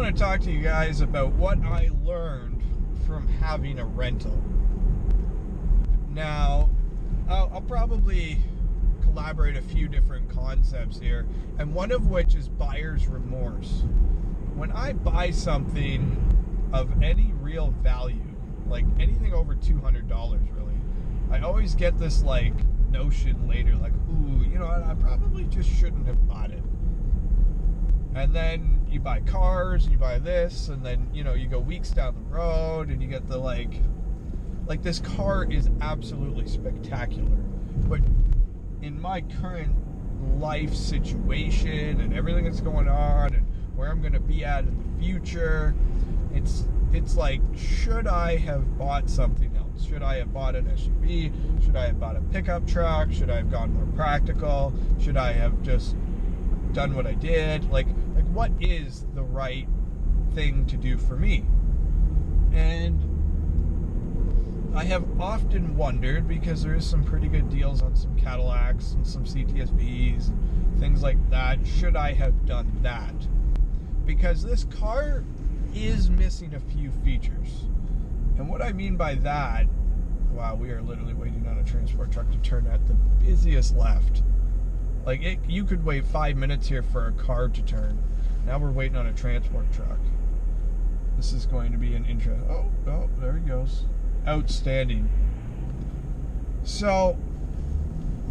want to talk to you guys about what I learned from having a rental. Now, I'll probably collaborate a few different concepts here, and one of which is buyer's remorse. When I buy something of any real value, like anything over $200 really, I always get this like notion later, like, ooh, you know, I probably just shouldn't have bought it. And then you buy cars and you buy this, and then, you know, you go weeks down the road and you get the like this car is absolutely spectacular. But in my current life situation and everything that's going on and where I'm going to be at in the future, it's like, should I have bought something else? Should I have bought an SUV? Should I have bought a pickup truck? Should I have gone more practical? Should I have just done what I did? Like what is the right thing to do for me? And I have often wondered, because there is some pretty good deals on some Cadillacs and some CTSVs and things like that, should I have done that? Because this car is missing a few features. And what I mean by that, wow, we are literally waiting on a transport truck to turn at the busiest left. Like, you could wait 5 minutes here for a car to turn. Now we're waiting on a transport truck. This is going to be an intro. Oh, there he goes. Outstanding. So,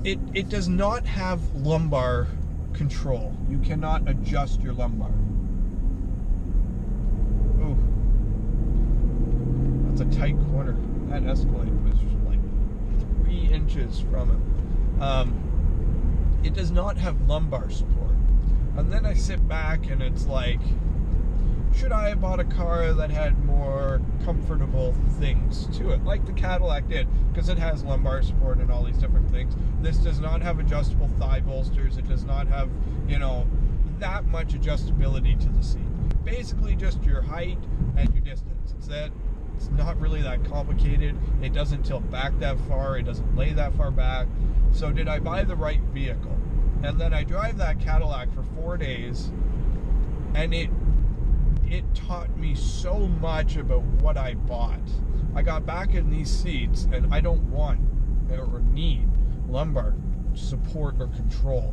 it does not have lumbar control. You cannot adjust your lumbar. Ooh. That's a tight corner. That Escalade was like 3 inches from it. It does not have lumbar support. And then I sit back and it's like, should I have bought a car that had more comfortable things to it, like the Cadillac did, because it has lumbar support and all these different things. This does not have adjustable thigh bolsters. It does not have, you know, that much adjustability to the seat. Basically just your height and your distance. It's that. It's not really that complicated. It doesn't tilt back that far. It doesn't lay that far back. So did I buy the right vehicle? And then I drive that Cadillac for 4 days, and it taught me so much about what I bought. I got back in these seats, and I don't want or need lumbar support or control.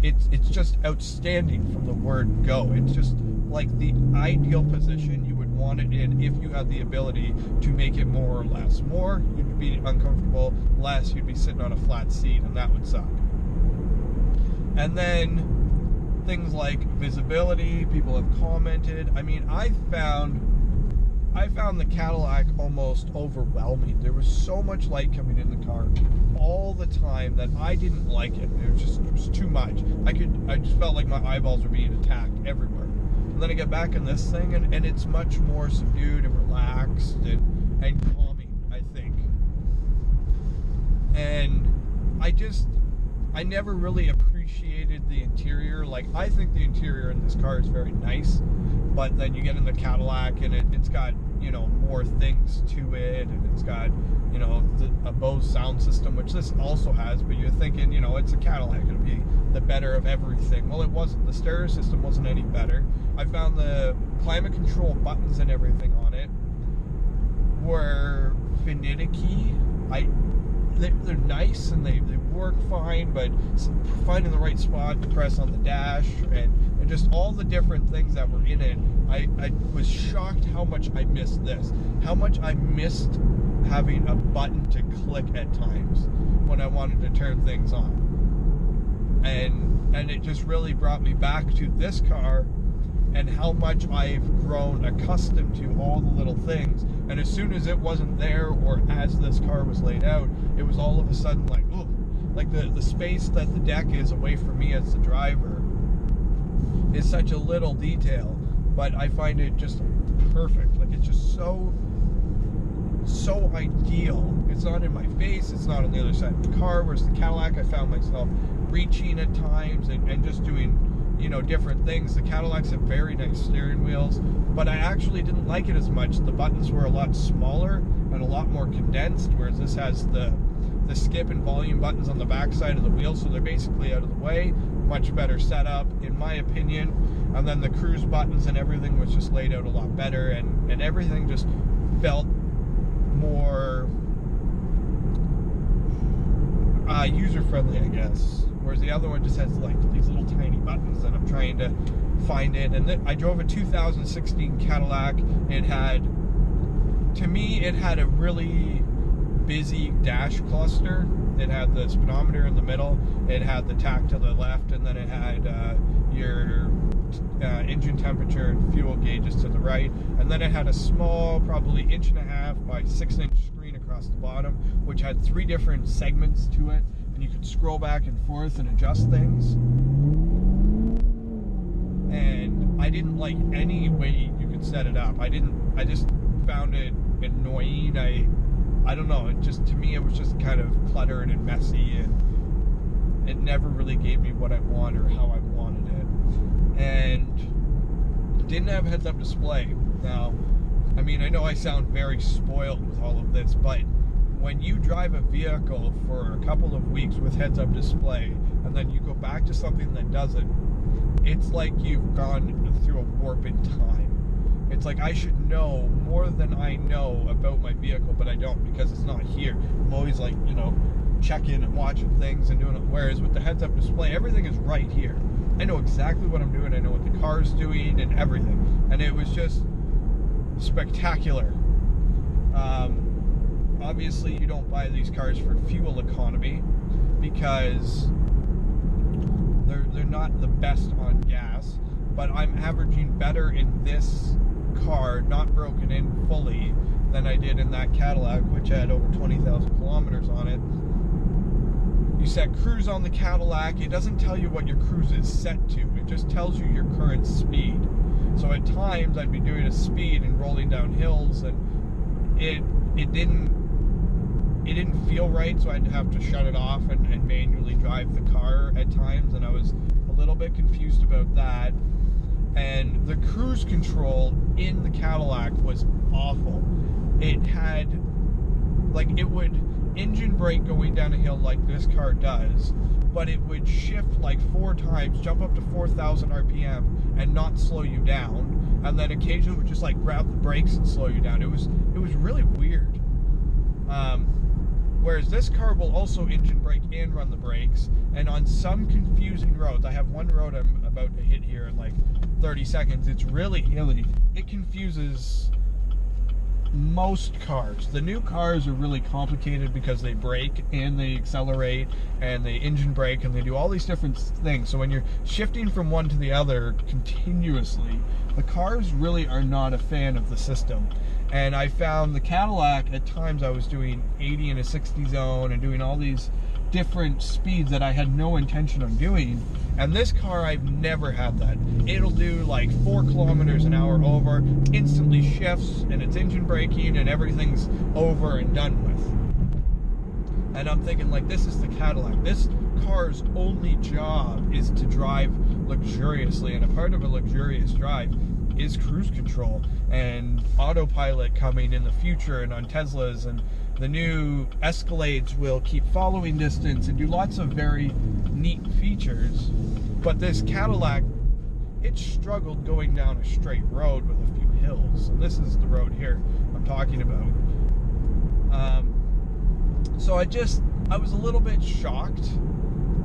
It's just outstanding from the word go. It's just like the ideal position you would want it in if you had the ability to make it more or less. More, you'd be uncomfortable. Less, you'd be sitting on a flat seat, and that would suck. And then things like visibility, people have commented. I mean, I found the Cadillac almost overwhelming. There was so much light coming in the car all the time that I didn't like it. It was too much. I just felt like my eyeballs were being attacked everywhere. And then I get back in this thing, and it's much more subdued and relaxed and calming, I think. And I never really appreciated the interior. Like, I think the interior in this car is very nice, but then you get in the Cadillac and it's got, you know, more things to it, and it's got, you know, a Bose sound system, which this also has, but you're thinking, you know, it's a Cadillac, it'll be the better of everything. Well, it wasn't. The stereo system wasn't any better. I found the climate control buttons and everything on it were finicky. They're nice and they work fine, but finding the right spot to press on the dash and just all the different things that were in it, I was shocked how much I missed this. How much I missed having a button to click at times when I wanted to turn things on. And it just really brought me back to this car and how much I've grown accustomed to all the little things. And as soon as it wasn't there, or as this car was laid out, it was all of a sudden like, ooh, like the space that the deck is away from me as the driver is such a little detail, but I find it just perfect. Like, it's just so ideal. It's not in my face, it's not on the other side of the car, whereas the Cadillac, I found myself reaching at times and just doing, you know, different things. The Cadillacs have very nice steering wheels, but I actually didn't like it as much. The buttons were a lot smaller and a lot more condensed, whereas this has the skip and volume buttons on the back side of the wheel, so they're basically out of the way. much better setup, in my opinion. And then the cruise buttons and everything was just laid out a lot better, and everything just felt more user-friendly, I guess. Whereas the other one just has like these little tiny buttons, and I'm trying to find it. And then I drove a 2016 Cadillac. It had, to me, it had a really busy dash cluster. It had the speedometer in the middle, it had the tach to the left, and then it had your engine temperature and fuel gauges to the right, and then it had a small, probably 1.5 by 6-inch screen across the bottom, which had 3 different segments to it, and you could scroll back and forth and adjust things. And I didn't like any way you could set it up. I just found it annoying. I don't know, it just, to me, it was just kind of cluttered and messy, and it never really gave me what I want or how I wanted it. And it didn't have heads-up display. Now, I mean, I know I sound very spoiled with all of this, but when you drive a vehicle for a couple of weeks with heads-up display, and then you go back to something that doesn't, it's like you've gone through a warp in time. It's like I should know more than I know about my vehicle, but I don't, because it's not here. I'm always like, you know, checking and watching things and doing it. Whereas with the heads-up display, everything is right here. I know exactly what I'm doing. I know what the car's doing and everything. And it was just spectacular. Obviously, you don't buy these cars for fuel economy, because they're not the best on gas. But I'm averaging better in this car, not broken in fully, than I did in that Cadillac, which had over 20,000 kilometers on it. You set cruise on the Cadillac, it doesn't tell you what your cruise is set to, it just tells you your current speed. So at times I'd be doing a speed and rolling down hills, and it didn't feel right, so I'd have to shut it off and manually drive the car at times, and I was a little bit confused about that. And the cruise control in the Cadillac was awful. It had, like, it would engine brake going down a hill like this car does, but it would shift like 4 times, jump up to 4,000 RPM, and not slow you down. And then occasionally would just like grab the brakes and slow you down. It was really weird. Whereas this car will also engine brake and run the brakes. And on some confusing roads, I have one road I'm about to hit here in like 30 seconds. It's really hilly. It confuses most cars. The new cars are really complicated because they brake and they accelerate and they engine brake and they do all these different things. So when you're shifting from one to the other continuously, the cars really are not a fan of the system. And I found the Cadillac, at times I was doing 80 in a 60 zone and doing all these different speeds that I had no intention of doing. And this car, I've never had that. It'll do like 4 kilometers an hour over, instantly shifts, and it's engine braking, and everything's over and done with. And I'm thinking, like, this is the Cadillac. This car's only job is to drive luxuriously, and a part of a luxurious drive is cruise control and autopilot coming in the future, and on Teslas, and the new Escalades will keep following distance and do lots of very neat features. But this Cadillac, it struggled going down a straight road with a few hills, and this is the road here I'm talking about. So I was a little bit shocked,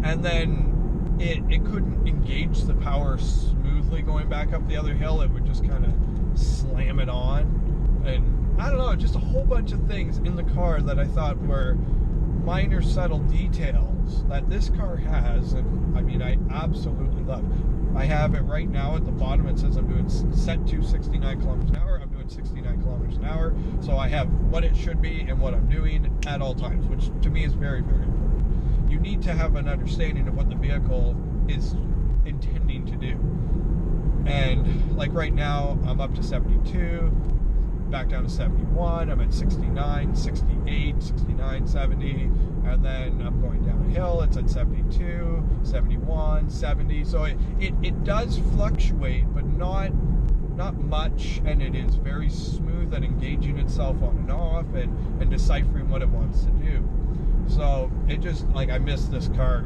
and then it couldn't engage the power smoothly going back up the other hill. It would just kind of slam it on, and I don't know, just a whole bunch of things in the car that I thought were minor subtle details that this car has, and I mean, I absolutely love. I have it right now at the bottom. It says I'm doing set to 69 kilometers an hour. I'm doing 69 kilometers an hour, so I have what it should be and what I'm doing at all times, which to me is very, very important. You need to have an understanding of what the vehicle is intending to do. And like right now, I'm up to 72, back down to 71, I'm at 69, 68, 69, 70, and then I'm going down a hill, it's at 72, 71, 70, so it does fluctuate, but not much, and it is very smooth at engaging itself on and off, and deciphering what it wants to do. So it just, like, I miss this car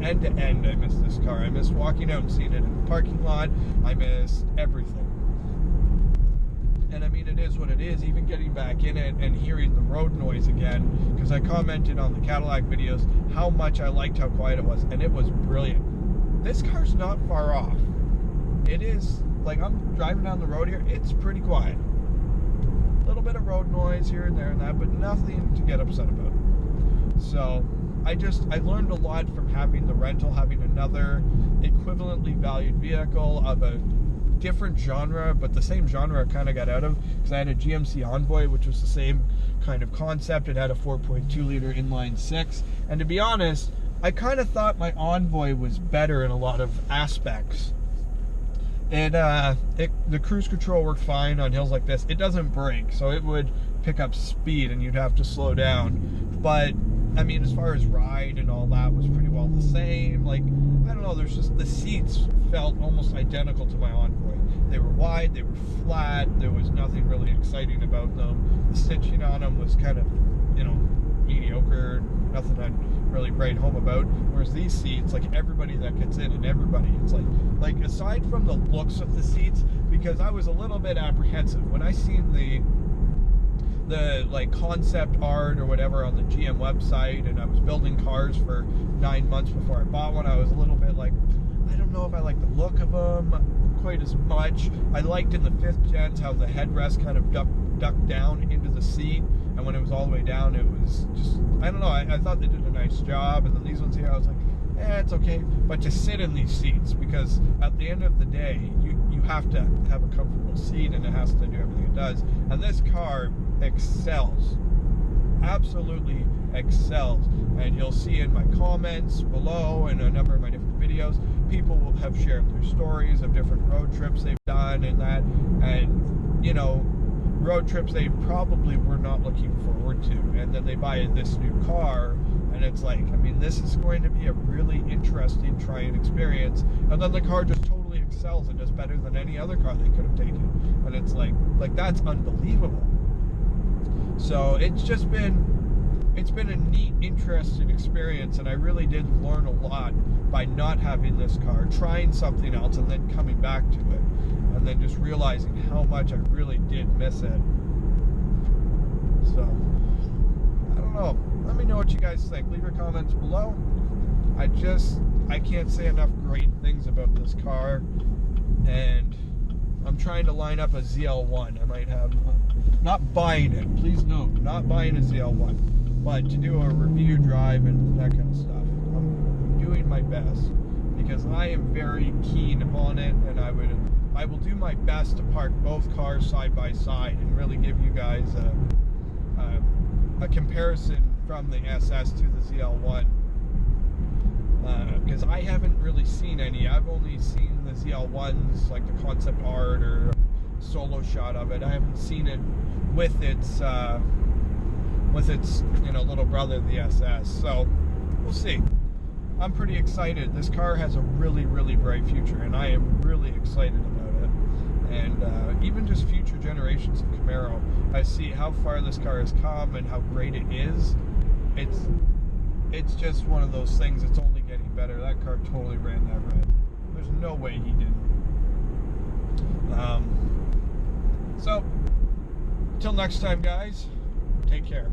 end to end, I missed this car. I missed walking out and seeing it in the parking lot. I missed everything. And I mean, it is what it is. Even getting back in it and hearing the road noise again, because I commented on the Cadillac videos how much I liked how quiet it was, and it was brilliant. This car's not far off. It is, like, I'm driving down the road here, it's pretty quiet. A little bit of road noise here and there and that, but nothing to get upset about. So I learned a lot from having the rental, having another equivalently valued vehicle of a different genre, but the same genre I kind of got out of, because I had a GMC Envoy, which was the same kind of concept. It had a 4.2 liter inline six, and to be honest, I kind of thought my Envoy was better in a lot of aspects. The cruise control worked fine on hills like this. It doesn't brake, so it would pick up speed and you'd have to slow down. But I mean, as far as ride and all that was pretty well the same. Like, I don't know, there's just, the seats felt almost identical to my Envoy. They were wide, they were flat, there was nothing really exciting about them. The stitching on them was kind of, you know, mediocre, nothing I'd really write home about. Whereas these seats, like, everybody that gets in and everybody, it's like aside from the looks of the seats, because I was a little bit apprehensive when I seen the like concept art or whatever on the GM website, and I was building cars for 9 months before I bought one. I was a little bit like, I don't know if I like the look of them quite as much. I liked in the 5th gens how the headrest kind of ducked down into the seat, and when it was all the way down, it was just, I don't know, I thought they did a nice job. And then these ones here, I was like, it's okay. But to sit in these seats, because at the end of the day, you have to have a comfortable seat, and it has to do everything it does. And this car excels, absolutely excels. And you'll see in my comments below and a number of my different videos, people will have shared their stories of different road trips they've done and that, and you know, road trips they probably were not looking forward to, and then they buy this new car, and it's like, I mean, this is going to be a really interesting trying experience, and then the car just totally excels and does better than any other car they could have taken, and it's like that's unbelievable. So it's been a neat, interesting experience, and I really did learn a lot by not having this car, trying something else, and then coming back to it, and then just realizing how much I really did miss it. So, I don't know. Let me know what you guys think. Leave your comments below. I can't say enough great things about this car, and I'm trying to line up a ZL1. I might have, not buying it, please note, not buying a ZL1, but to do a review drive and that kind of stuff. I'm doing my best, because I am very keen on it, and I will do my best to park both cars side by side and really give you guys a comparison from the SS to the ZL1. Because I haven't really seen any. I've only seen the ZL1s, like the concept art or solo shot of it. I haven't seen it with its you know, little brother, the SS. So we'll see. I'm pretty excited. This car has a really, really bright future, and I am really excited about it. And even just future generations of Camaro, I see how far this car has come and how great it is. It's just one of those things that's only getting better. That car totally ran that red. There's no way he didn't. So, till next time, guys, take care.